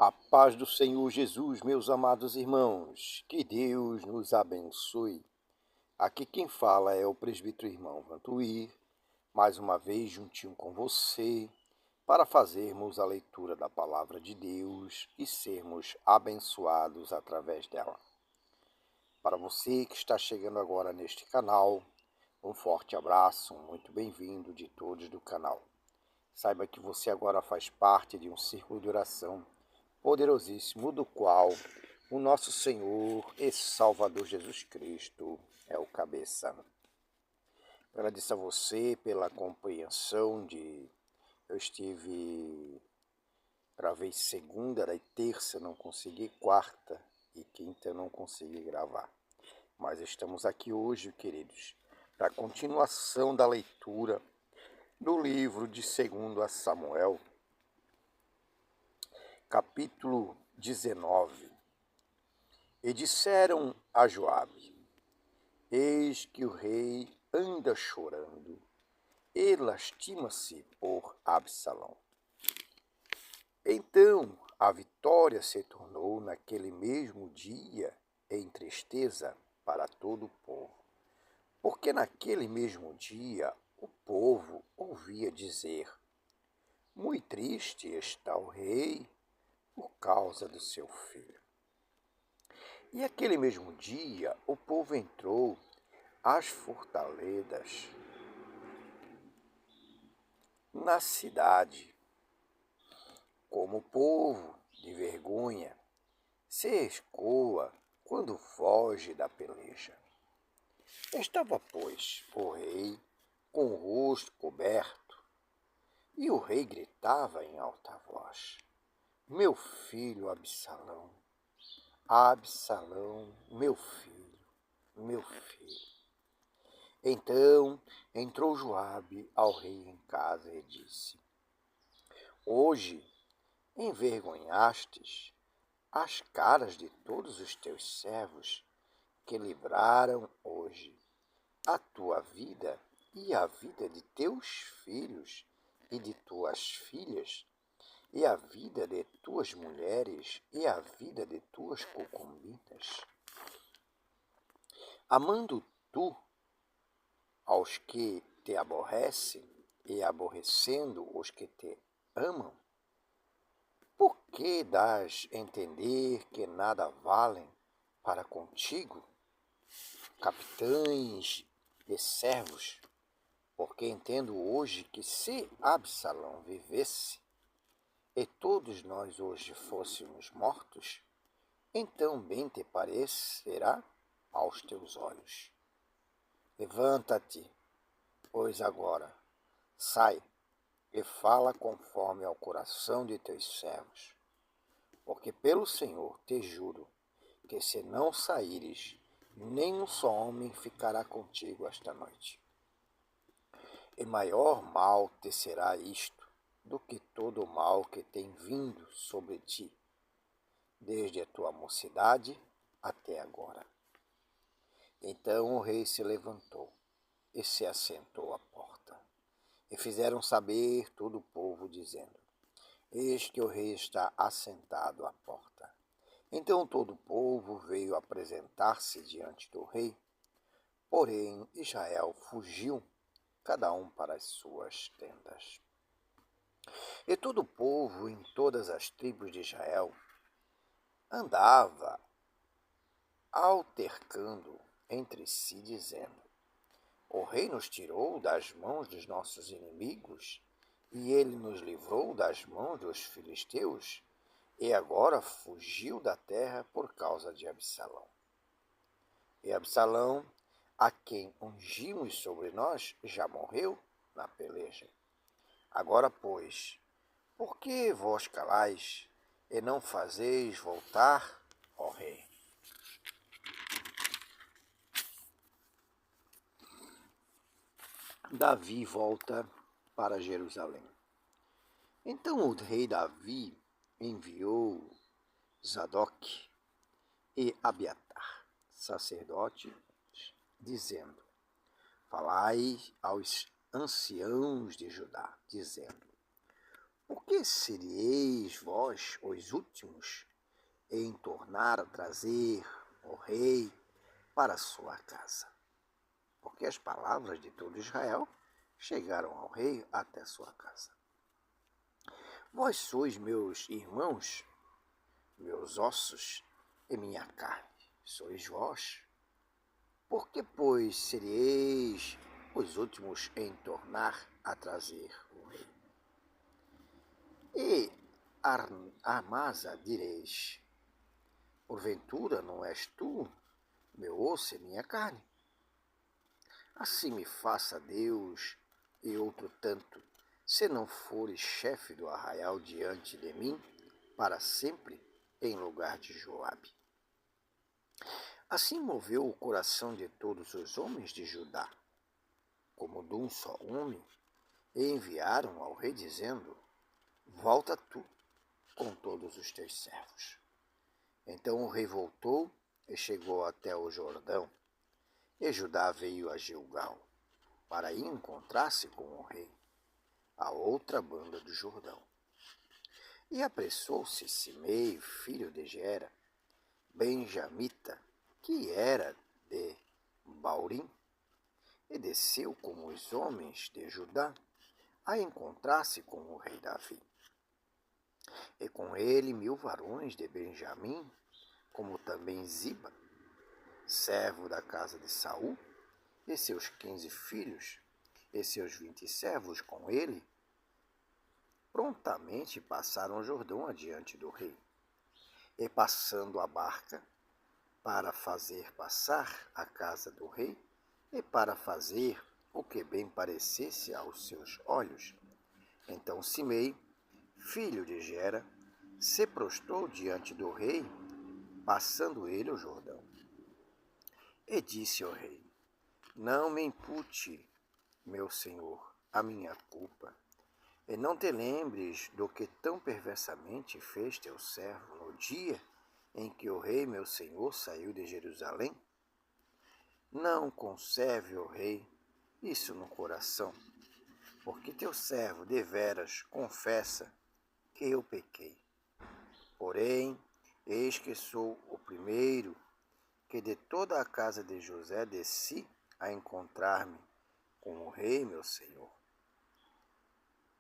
A paz do Senhor Jesus, meus amados irmãos, que Deus nos abençoe. Aqui quem fala é o presbítero irmão Vantuir, mais uma vez juntinho com você, para fazermos a leitura da palavra de Deus e sermos abençoados através dela. Para você que está chegando agora neste canal, um forte abraço, muito bem-vindo de todos do canal. Saiba que você agora faz parte de um círculo de oração poderosíssimo, do qual o nosso Senhor e Salvador Jesus Cristo é o cabeça. Agradeço a você pela compreensão de... gravei segunda e terça, não consegui, quarta e quinta não consegui gravar. Mas estamos aqui hoje, queridos, para a continuação da leitura do livro de 2 Samuel, capítulo 19. E disseram a Joabe: eis que o rei anda chorando e lastima-se por Absalão. Então a vitória se tornou naquele mesmo dia em tristeza para todo o povo, porque naquele mesmo dia o povo ouvia dizer: muito triste está o rei por causa do seu filho. E aquele mesmo dia o povo entrou às fortalezas na cidade, como o povo de vergonha se escoa quando foge da peleja. Estava, pois, o rei com o rosto coberto, e o rei gritava em alta voz: meu filho Absalão, Absalão, meu filho, meu filho. Então entrou Joabe ao rei em casa e disse: hoje envergonhastes as caras de todos os teus servos que livraram hoje a tua vida e a vida de teus filhos e de tuas filhas, e a vida de tuas mulheres e a vida de tuas concubinas, amando tu aos que te aborrecem e aborrecendo os que te amam? Por que dás a entender que nada valem para contigo, capitães e servos? Porque entendo hoje que se Absalão vivesse e todos nós hoje fôssemos mortos, então bem te parecerá aos teus olhos. Levanta-te, pois agora, sai e fala conforme ao coração de teus servos. Porque pelo Senhor te juro que se não saíres, nem um só homem ficará contigo esta noite. E maior mal te será isto do que todo o mal que tem vindo sobre ti, desde a tua mocidade até agora. Então o rei se levantou e se assentou à porta. E fizeram saber todo o povo, dizendo: eis que o rei está assentado à porta. Então todo o povo veio apresentar-se diante do rei. Porém Israel fugiu, cada um para as suas tendas. E todo o povo em todas as tribos de Israel andava altercando entre si, dizendo: o rei nos tirou das mãos dos nossos inimigos, e ele nos livrou das mãos dos filisteus, e agora fugiu da terra por causa de Absalão. E Absalão, a quem ungimos sobre nós, já morreu na peleja. Agora, pois, por que vós calais e não fazeis voltar, ó rei? Davi volta para Jerusalém. Então o rei Davi enviou Zadok e Abiatar, sacerdotes, dizendo: falai aos anciãos de Judá, dizendo: por que seríeis vós os últimos em tornar a trazer o rei para sua casa? Porque as palavras de todo Israel chegaram ao rei até sua casa. Vós sois meus irmãos, meus ossos e minha carne, sois vós. Por que, pois, sereis os últimos em tornar a trazer o rei? E Amasa direis, porventura não és tu, meu osso e minha carne? Assim me faça Deus e outro tanto, se não fores chefe do arraial diante de mim, para sempre, em lugar de Joabe. Assim moveu o coração de todos os homens de Judá, como de um só homem, e enviaram ao rei dizendo, volta tu com todos os teus servos. Então o rei voltou e chegou até o Jordão, e Judá veio a Gilgal, para ir encontrar-se com o rei, a outra banda do Jordão. E apressou-se Simei, filho de Gera, benjamita, que era de Baurim, e desceu com os homens de Judá a encontrar-se com o rei Davi. E com ele 1000 varões de Benjamim, como também Ziba, servo da casa de Saul, e seus 15 filhos, e seus 20 servos com ele, prontamente passaram o Jordão adiante do rei. E passando a barca, para fazer passar a casa do rei, e para fazer o que bem parecesse aos seus olhos. Então Simei, filho de Gera, se prostrou diante do rei, passando ele o Jordão. E disse ao rei, não me impute, meu senhor, a minha culpa, e não te lembres do que tão perversamente fez teu servo no dia em que o rei, meu senhor, saiu de Jerusalém? Não conserve, ó rei, isso no coração, porque teu servo deveras confessa que eu pequei. Porém, eis que sou o primeiro que de toda a casa de José desci a encontrar-me com o rei, meu senhor.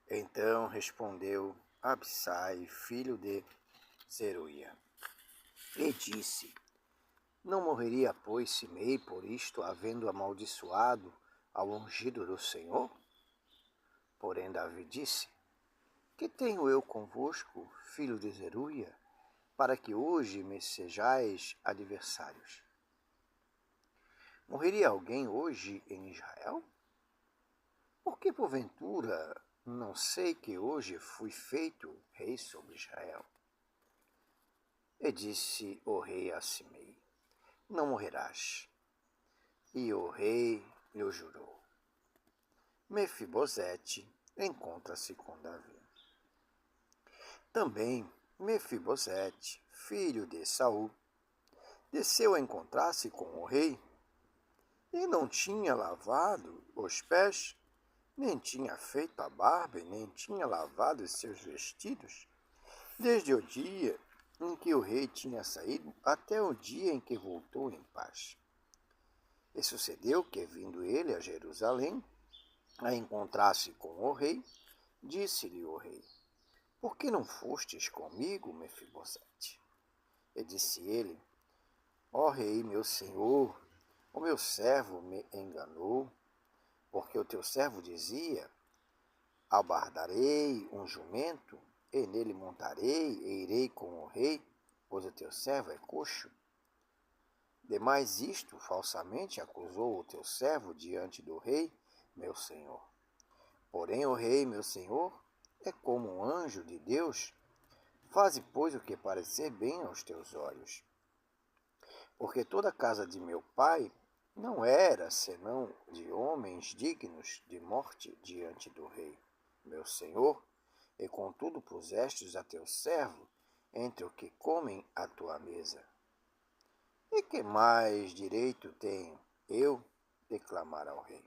Então respondeu Absai, filho de Zeruia, e disse, não morreria, pois, Simei por isto, havendo amaldiçoado ao ungido do Senhor? Porém Davi disse, que tenho eu convosco, filho de Zeruia, para que hoje me sejais adversários? Morreria alguém hoje em Israel? Porque porventura não sei que hoje fui feito rei sobre Israel? E disse o rei a Simei, não morrerás. E o rei lhe jurou. Mefibosete encontra-se com Davi. Também Mefibosete, filho de Saul, desceu a encontrar-se com o rei, e não tinha lavado os pés, nem tinha feito a barba, e nem tinha lavado os seus vestidos, desde o dia em que o rei tinha saído até o dia em que voltou em paz. E sucedeu que, vindo ele a Jerusalém, a encontrar-se com o rei, disse-lhe o rei, por que não fostes comigo, Mefibosete? E disse ele, ó rei, meu senhor, o meu servo me enganou, porque o teu servo dizia, albardarei um jumento, e nele montarei, e irei com o rei, pois o teu servo é coxo. Demais isto, falsamente acusou o teu servo diante do rei, meu senhor. Porém o rei, meu senhor, é como um anjo de Deus. Faze, pois, o que parecer bem aos teus olhos. Porque toda a casa de meu pai não era senão de homens dignos de morte diante do rei, meu senhor, e contudo pusestes a teu servo entre o que comem à tua mesa. E que mais direito tenho eu de clamar ao rei?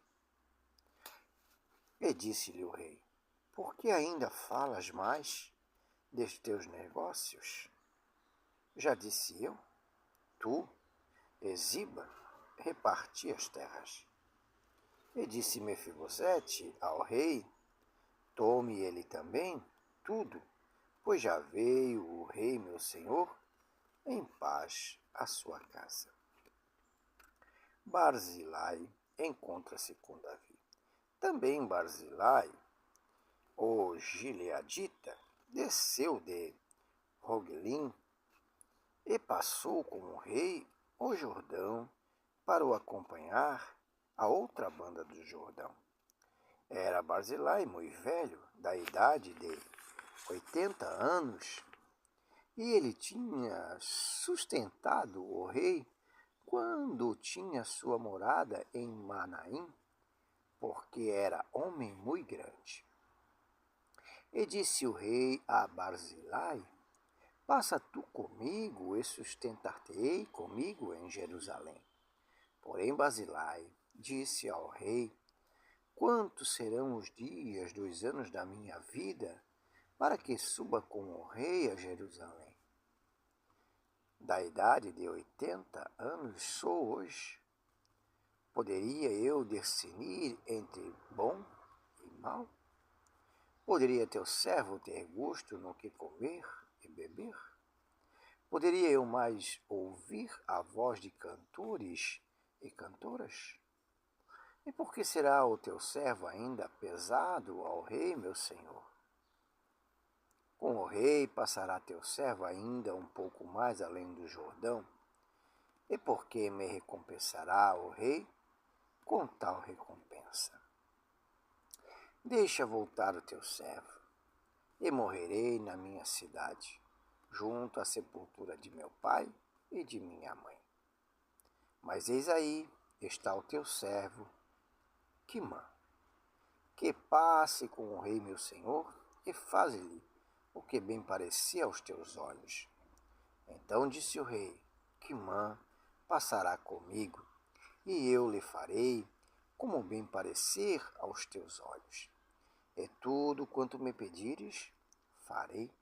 E disse-lhe o rei, por que ainda falas mais destes teus negócios? Já disse eu, tu, Ziba, reparti as terras. E disse Mefibosete ao rei, tome ele também tudo, pois já veio o rei meu senhor em paz à sua casa. Barzilai encontra-se com Davi. Também Barzilai, o gileadita, desceu de Roglim e passou com o rei o Jordão para o acompanhar a outra banda do Jordão. Era Barzilai muito velho, da idade de 80 anos, e ele tinha sustentado o rei quando tinha sua morada em Manaim, porque era homem muito grande. E disse o rei a Barzilai, passa tu comigo e sustentar-te-ei comigo em Jerusalém. Porém Barzilai disse ao rei, quantos serão os dias dos anos da minha vida para que suba com o rei a Jerusalém? Da idade de 80 anos sou hoje. Poderia eu discernir entre bom e mal? Poderia teu servo ter gosto no que comer e beber? Poderia eu mais ouvir a voz de cantores e cantoras? E por que será o teu servo ainda pesado ao rei, meu senhor? Com o rei passará teu servo ainda um pouco mais além do Jordão? E por que me recompensará o rei com tal recompensa? Deixa voltar o teu servo, e morrerei na minha cidade, junto à sepultura de meu pai e de minha mãe. Mas eis aí está o teu servo, Quimã, que passe com o rei meu senhor e faze-lhe o que bem parecia aos teus olhos. Então disse o rei, Quimã passará comigo, e eu lhe farei como bem parecer aos teus olhos. E tudo quanto me pedires, farei.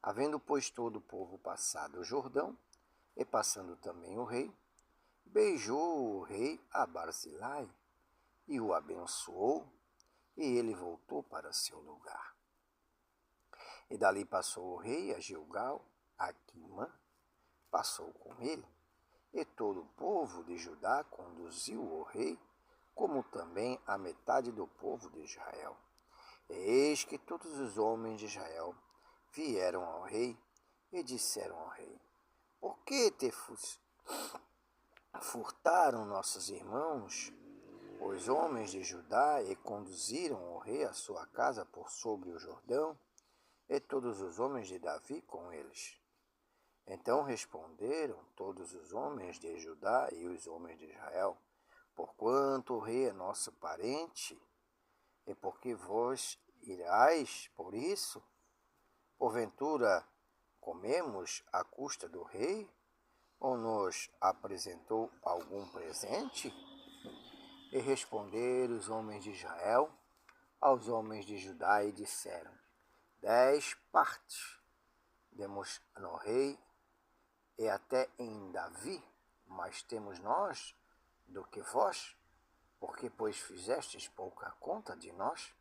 Havendo, pois, todo o povo passado o Jordão, e passando também o rei, beijou o rei a Barzilai, e o abençoou, e ele voltou para seu lugar. E dali passou o rei a Gilgal, a Quimã, passou com ele, e todo o povo de Judá conduziu o rei, como também a metade do povo de Israel. E eis que todos os homens de Israel vieram ao rei e disseram ao rei, por que te furtaram nossos irmãos, os homens de Judá, e conduziram o rei à sua casa por sobre o Jordão, e todos os homens de Davi com eles? Então responderam todos os homens de Judá e os homens de Israel, porquanto o rei é nosso parente, e porque vós irais por isso? Porventura comemos à custa do rei? Ou nos apresentou algum presente? E responderam os homens de Israel aos homens de Judá e disseram, 10 partes demos no rei e até em Davi, mas temos nós do que vós, porque pois fizestes pouca conta de nós,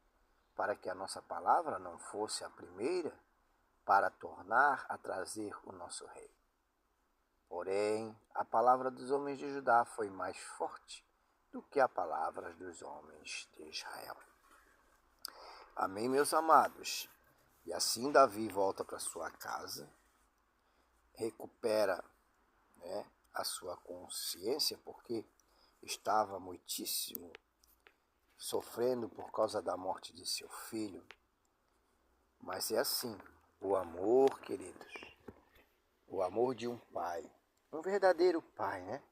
para que a nossa palavra não fosse a primeira, para tornar a trazer o nosso rei. Porém, a palavra dos homens de Judá foi mais forte do que a palavra dos homens de Israel. Amém, meus amados? E assim Davi volta para sua casa, recupera, a sua consciência, porque estava muitíssimo sofrendo por causa da morte de seu filho. Mas é assim, o amor, queridos, o amor de um pai, um verdadeiro pai, né?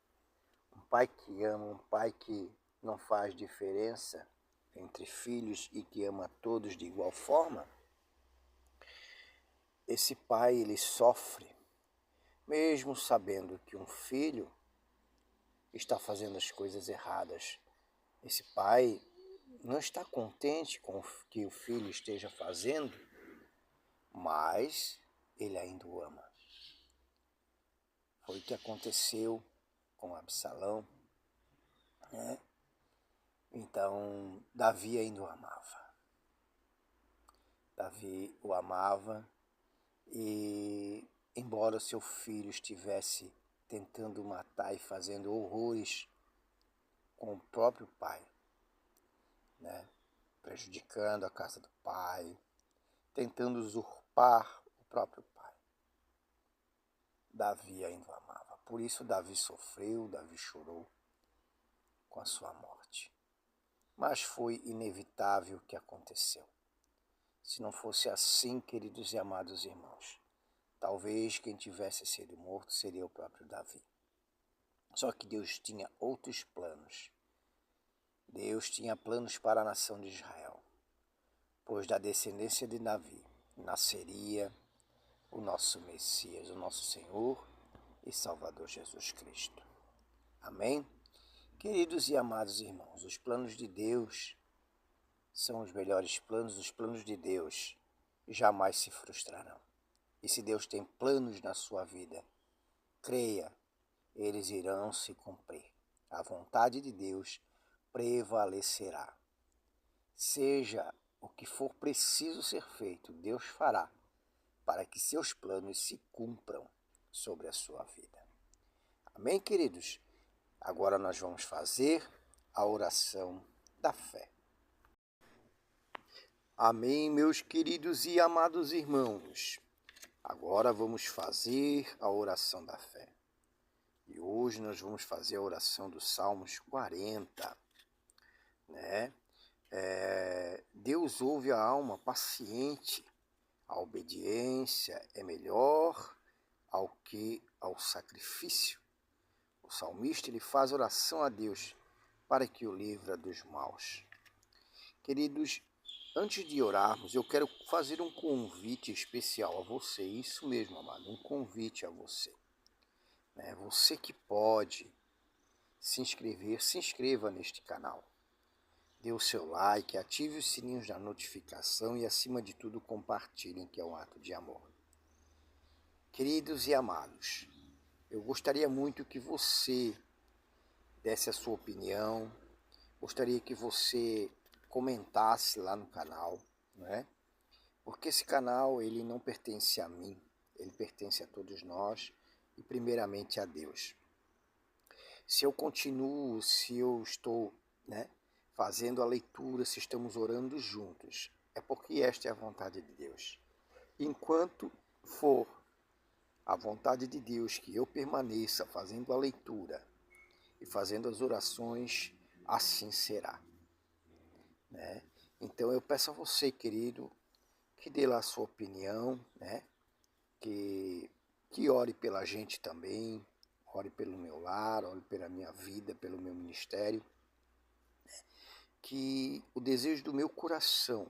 Um pai que ama, um pai que não faz diferença entre filhos e que ama todos de igual forma. Esse pai, ele sofre, mesmo sabendo que um filho está fazendo as coisas erradas. Esse pai não está contente com o que o filho esteja fazendo, mas ele ainda o ama. Foi o que aconteceu com Absalão, né? Então, Davi ainda o amava. Davi o amava e, embora seu filho estivesse tentando matar e fazendo horrores com o próprio pai, né? Prejudicando a casa do pai, tentando usurpar o próprio pai, Davi ainda o amava. Por isso Davi sofreu, Davi chorou com a sua morte. Mas foi inevitável o que aconteceu. Se não fosse assim, queridos e amados irmãos, talvez quem tivesse sido morto seria o próprio Davi. Só que Deus tinha outros planos. Deus tinha planos para a nação de Israel, pois da descendência de Davi nasceria o nosso Messias, o nosso Senhor e Salvador Jesus Cristo. Amém? Queridos e amados irmãos, os planos de Deus são os melhores planos, os planos de Deus jamais se frustrarão. E se Deus tem planos na sua vida, creia, eles irão se cumprir. A vontade de Deus prevalecerá. Seja o que for preciso ser feito, Deus fará para que seus planos se cumpram sobre a sua vida. Amém, queridos? Agora nós vamos fazer a oração da fé. Amém, meus queridos e amados irmãos. Agora vamos fazer a oração da fé. E hoje nós vamos fazer a oração dos Salmos 40, né? Deus ouve a alma paciente. A obediência é melhor ao sacrifício. O salmista ele faz oração a Deus para que o livre dos maus. Queridos, antes de orarmos, eu quero fazer um convite especial a você. Isso mesmo, amado, um convite a você. Você que pode se inscreva neste canal. Dê o seu like, ative os sininhos da notificação e, acima de tudo, compartilhem, que é um ato de amor. Queridos e amados, eu gostaria muito que você desse a sua opinião, gostaria que você comentasse lá no canal, né? Porque esse canal ele não pertence a mim, ele pertence a todos nós e primeiramente a Deus. Se eu continuo, se eu estou, fazendo a leitura, se estamos orando juntos, é porque esta é a vontade de Deus. Enquanto for a vontade de Deus que eu permaneça fazendo a leitura e fazendo as orações, assim será. Então eu peço a você, querido, que dê lá a sua opinião, que ore pela gente também, ore pelo meu lar, ore pela minha vida, pelo meu ministério. Que o desejo do meu coração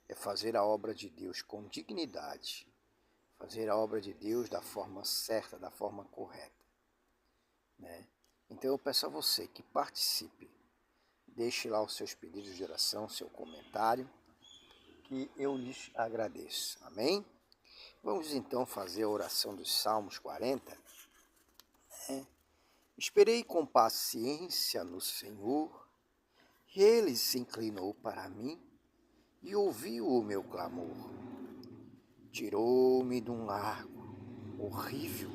é fazer a obra de Deus com dignidade, fazer a obra de Deus da forma certa, da forma correta. Então eu peço a você que participe, deixe lá os seus pedidos de oração, seu comentário, que eu lhes agradeço. Amém? Vamos então fazer a oração dos Salmos 40. Esperei com paciência no Senhor, e Ele se inclinou para mim e ouviu o meu clamor. Tirou-me de um lago horrível,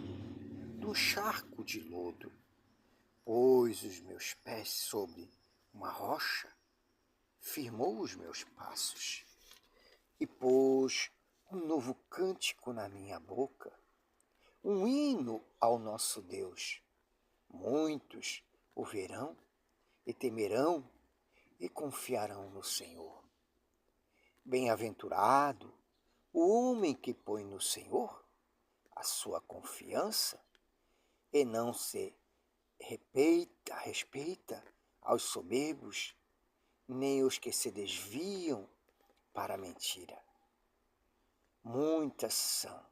de um charco de lodo, pôs os meus pés sobre uma rocha, firmou os meus passos e pôs um novo cântico na minha boca, um hino ao nosso Deus. Muitos o verão e temerão e confiarão no Senhor. Bem-aventurado o homem que põe no Senhor a sua confiança e não se respeita aos soberbos, nem os que se desviam para a mentira. Muitas são,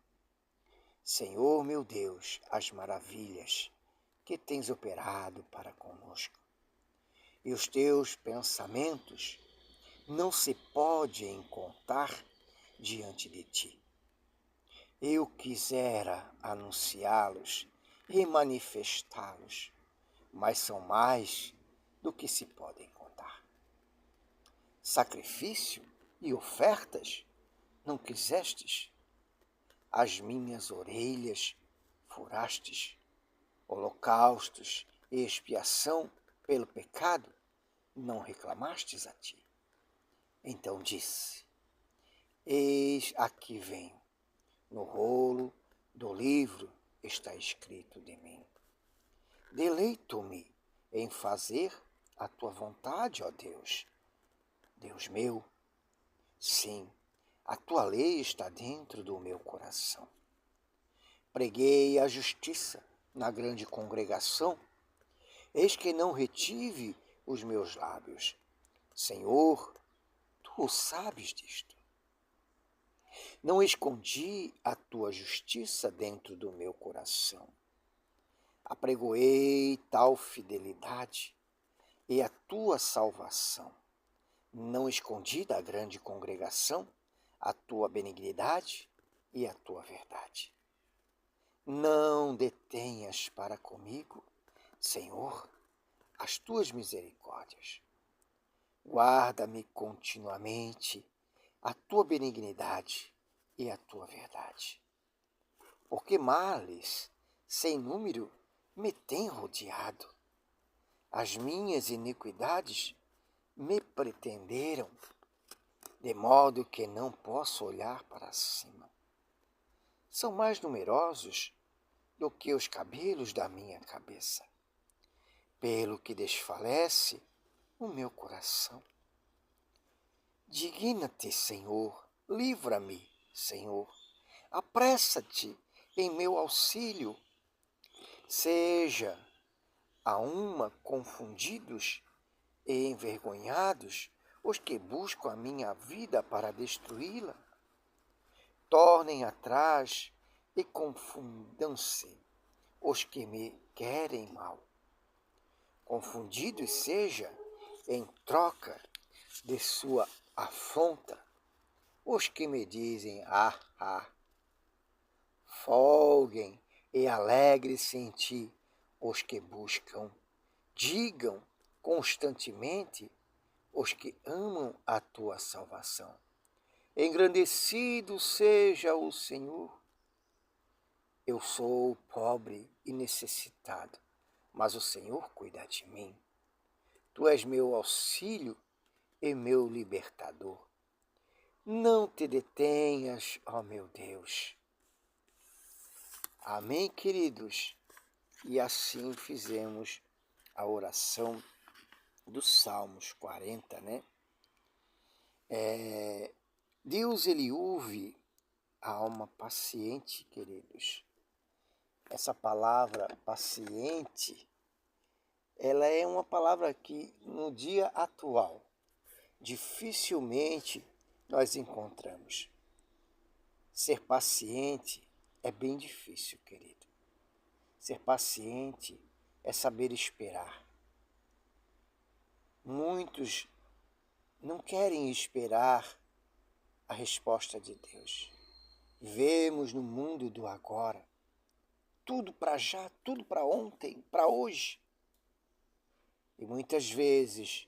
Senhor meu Deus, as maravilhas que tens operado para conosco. e os teus pensamentos não se podem contar diante de ti. Eu quisera anunciá-los e manifestá-los, mas são mais do que se podem contar. Sacrifício e ofertas não quisestes, as minhas orelhas furastes, holocaustos e expiação pelo pecado não reclamastes a ti. Então disse: eis aqui venho, no rolo do livro está escrito de mim. Deleito-me em fazer a tua vontade, ó Deus. Deus meu, sim, a tua lei está dentro do meu coração. Preguei a justiça na grande congregação, eis que não retive os meus lábios. Senhor, tu sabes disto. Não escondi a tua justiça dentro do meu coração. Apregoei tal fidelidade e a tua salvação. Não escondi da grande congregação a tua benignidade e a tua verdade. Não detenhas para comigo, Senhor, as tuas misericórdias. Guarda-me continuamente a tua benignidade e a tua verdade. Porque males sem número me têm rodeado. As minhas iniquidades me pretenderam, de modo que não posso olhar para cima. São mais numerosos do que os cabelos da minha cabeça, pelo que desfalece o meu coração. Digna-te, Senhor, livra-me, Senhor, apressa-te em meu auxílio. Seja a uma confundidos e envergonhados os que buscam a minha vida para destruí-la. Tornem atrás e confundam-se os que me querem mal. Confundidos seja, em troca de sua afronta, os que me dizem, ah, ah. Folguem e alegre-se em ti os que buscam. Digam constantemente os que amam a tua salvação. Engrandecido seja o Senhor. Eu sou pobre e necessitado, mas o Senhor cuida de mim. Tu és meu auxílio e meu libertador. Não te detenhas, ó meu Deus. Amém, queridos? E assim fizemos a oração dos Salmos 40, né? Deus, ele ouve a alma paciente, queridos. Essa palavra paciente, ela é uma palavra que no dia atual dificilmente nós encontramos. Ser paciente é bem difícil, querido. Ser paciente é saber esperar. Muitos não querem esperar a resposta de Deus. Vivemos no mundo do agora. Tudo para já, tudo para ontem, para hoje. E muitas vezes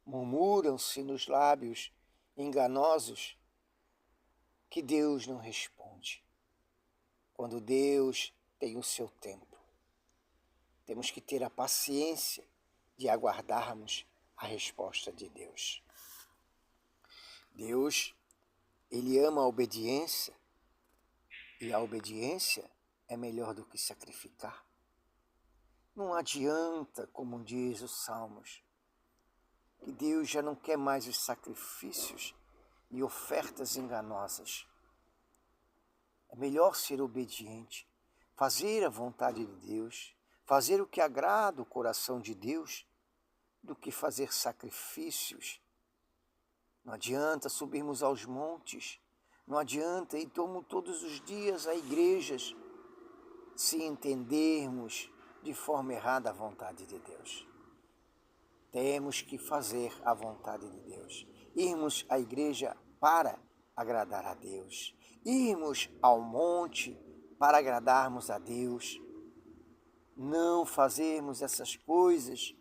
murmuram-se nos lábios enganosos que Deus não responde. Quando Deus tem o seu tempo. Temos que ter a paciência de aguardarmos a resposta de Deus. Deus, ele ama a obediência, e a obediência é melhor do que sacrificar. Não adianta, como diz os Salmos, que Deus já não quer mais os sacrifícios e ofertas enganosas. É melhor ser obediente, fazer a vontade de Deus, fazer o que agrada o coração de Deus, do que fazer sacrifícios. Não adianta subirmos aos montes, não adianta ir todos os dias a igrejas, se entendermos de forma errada a vontade de Deus. temos que fazer a vontade de Deus. Irmos à igreja para agradar a Deus. Irmos ao monte para agradarmos a Deus. Não fazermos essas coisas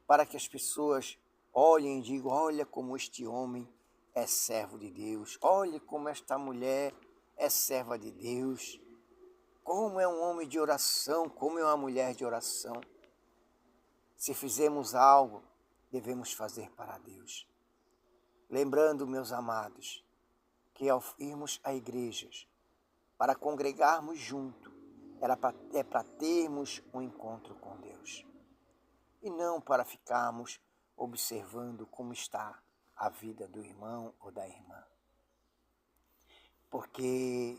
para que as pessoas olhem e digam: olha como este homem é servo de Deus. Olha como esta mulher é serva de Deus. Como é um homem de oração, como é uma mulher de oração. Se fizermos algo, devemos fazer para Deus. Lembrando, meus amados, que ao irmos a igrejas, para congregarmos junto, é para termos um encontro com Deus. E não para ficarmos observando como está a vida do irmão ou da irmã. Porque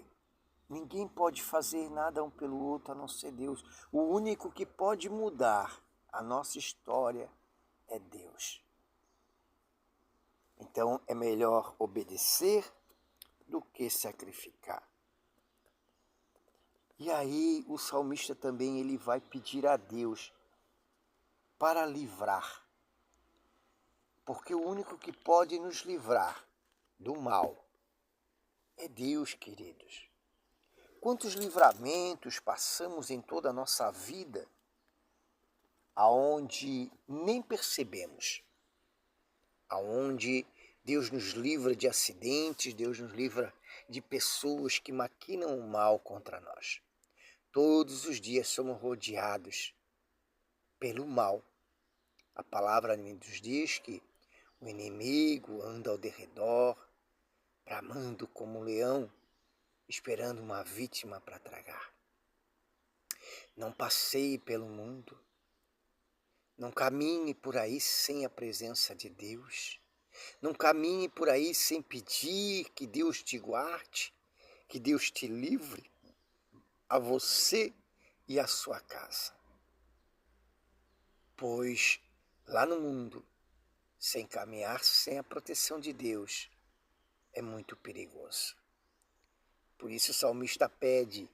ninguém pode fazer nada um pelo outro a não ser Deus. O único que pode mudar a nossa história é Deus. Então é melhor obedecer do que sacrificar. E aí o salmista também ele vai pedir a Deus para livrar. Porque o único que pode nos livrar do mal é Deus, queridos. Quantos livramentos passamos em toda a nossa vida, aonde nem percebemos, aonde Deus nos livra de acidentes, Deus nos livra de pessoas que maquinam o mal contra nós. Todos os dias somos rodeados pelo mal. A palavra nos diz que o inimigo anda ao derredor, bramando como um leão, esperando uma vítima para tragar. Não passeie pelo mundo. Não caminhe por aí sem a presença de Deus. Não caminhe por aí sem pedir que Deus te guarde, que Deus te livre, a você e a sua casa. Pois lá no mundo, sem caminhar sem a proteção de Deus, é muito perigoso. Por isso o salmista pede: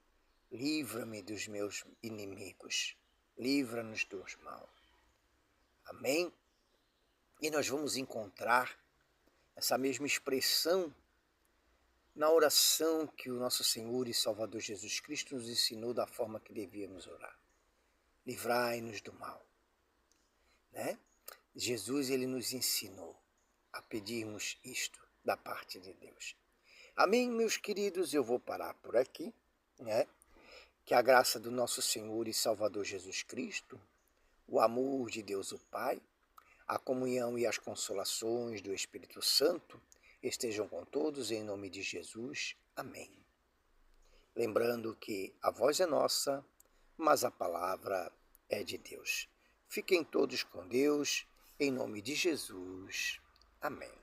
livra-me dos meus inimigos, livra-nos dos mal. Amém? E nós vamos encontrar essa mesma expressão na oração que o nosso Senhor e Salvador Jesus Cristo nos ensinou da forma que devíamos orar. Livrai-nos do mal. Né? Jesus ele nos ensinou a pedirmos isto da parte de Deus. Amém, meus queridos? Eu vou parar por aqui. Né? Que a graça do nosso Senhor e Salvador Jesus Cristo, o amor de Deus o Pai, a comunhão e as consolações do Espírito Santo estejam com todos em nome de Jesus. Amém. Lembrando que a voz é nossa, mas a palavra é de Deus. Fiquem todos com Deus, em nome de Jesus. Amém.